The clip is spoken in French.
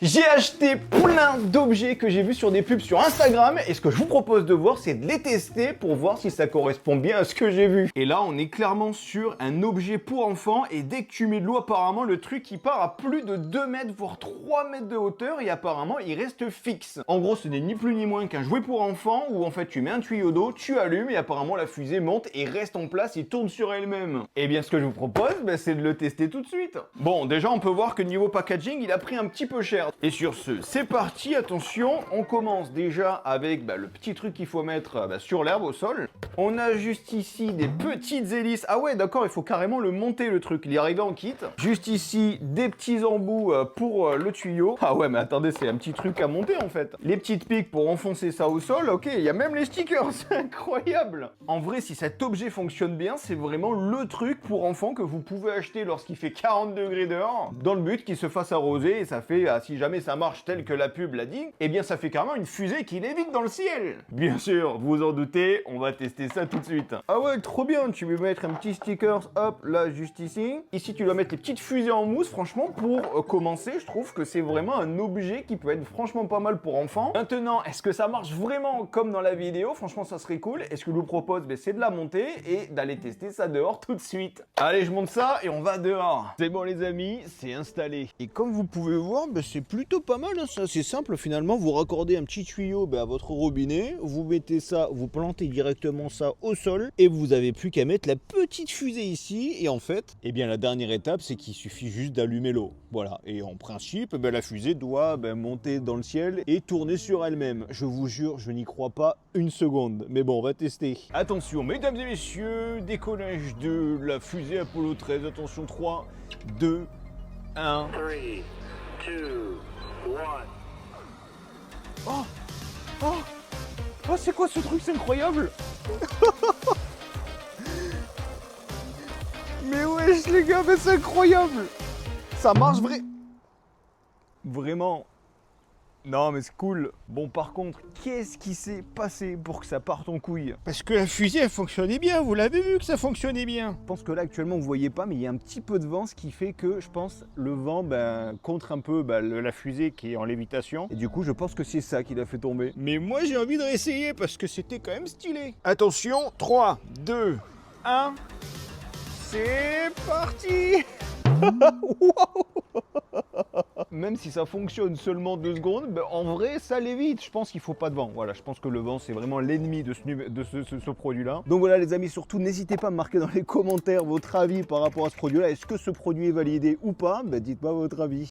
J'ai acheté plein d'objets que j'ai vus sur des pubs sur Instagram et ce que je vous propose de voir, c'est de les tester pour voir si ça correspond bien à ce que j'ai vu. Et là, on est clairement sur un objet pour enfants et dès que tu mets de l'eau, apparemment, le truc il part à plus de 2 mètres, voire 3 mètres de hauteur et apparemment, il reste fixe. En gros, ce n'est ni plus ni moins qu'un jouet pour enfants où en fait, tu mets un tuyau d'eau, tu allumes et apparemment, la fusée monte et reste en place et tourne sur elle-même. Et bien, ce que je vous propose, c'est de le tester tout de suite. Bon, déjà, on peut voir que niveau packaging, il a pris un petit peu cher. Et sur ce, c'est parti, attention, on commence déjà avec le petit truc qu'il faut mettre sur l'herbe au sol. On a juste ici des petites hélices. Ah ouais, d'accord, il faut carrément le monter le truc, il est arrivé en kit. Juste ici, des petits embouts pour le tuyau. Ah ouais, mais attendez, c'est un petit truc à monter en fait. Les petites piques pour enfoncer ça au sol, ok, il y a même les stickers, c'est incroyable. En vrai, si cet objet fonctionne bien, c'est vraiment le truc pour enfants que vous pouvez acheter lorsqu'il fait 40 degrés dehors, dans le but qu'il se fasse arroser et ça fait, si jamais ça marche tel que la pub l'a dit, eh bien ça fait carrément une fusée qui lévite dans le ciel. Bien sûr, vous en doutez, on va tester ça tout de suite. Ah ouais, trop bien, tu veux mettre un petit sticker, hop, là, juste ici. Ici, tu dois mettre les petites fusées en mousse, franchement, pour commencer, je trouve que c'est vraiment un objet qui peut être franchement pas mal pour enfants. Maintenant, est-ce que ça marche vraiment comme dans la vidéo? Franchement, ça serait cool. Et ce que je vous propose, c'est de la monter et d'aller tester ça dehors tout de suite. Allez, je monte ça et on va dehors. C'est bon les amis, c'est installé. Et comme vous pouvez voir, c'est plutôt pas mal, hein. C'est assez simple finalement. Vous raccordez un petit tuyau à votre robinet, vous mettez ça, vous plantez directement ça au sol et vous avez plus qu'à mettre la petite fusée ici. Et en fait, eh bien la dernière étape, c'est qu'il suffit juste d'allumer l'eau. Voilà. Et en principe, la fusée doit monter dans le ciel et tourner sur elle-même. Je vous jure, je n'y crois pas une seconde. Mais bon, on va tester. Attention, mesdames et messieurs, décollage de la fusée Apollo 13. Attention, 3, 2, 1. 3, 2, 1. Oh, oh, oh, c'est quoi ce truc? C'est incroyable. Mais wesh les gars, c'est incroyable. Ça marche vraiment. Non mais c'est cool. Bon par contre, qu'est-ce qui s'est passé pour que ça parte en couille? Parce que la fusée elle fonctionnait bien, vous l'avez vu que ça fonctionnait bien. Je pense que là actuellement vous voyez pas, mais il y a un petit peu de vent, ce qui fait que je pense le vent contre un peu la fusée qui est en lévitation. Et du coup je pense que c'est ça qui l'a fait tomber. Mais moi j'ai envie de réessayer parce que c'était quand même stylé. Attention, 3, 2, 1. C'est parti. Wow. Même si ça fonctionne seulement 2 secondes, en vrai, ça lévite. Je pense qu'il faut pas de vent. Voilà, je pense que le vent, c'est vraiment l'ennemi de ce produit-là. Donc voilà, les amis, surtout, n'hésitez pas à me marquer dans les commentaires votre avis par rapport à ce produit-là. Est-ce que ce produit est validé ou pas? Dites-moi votre avis.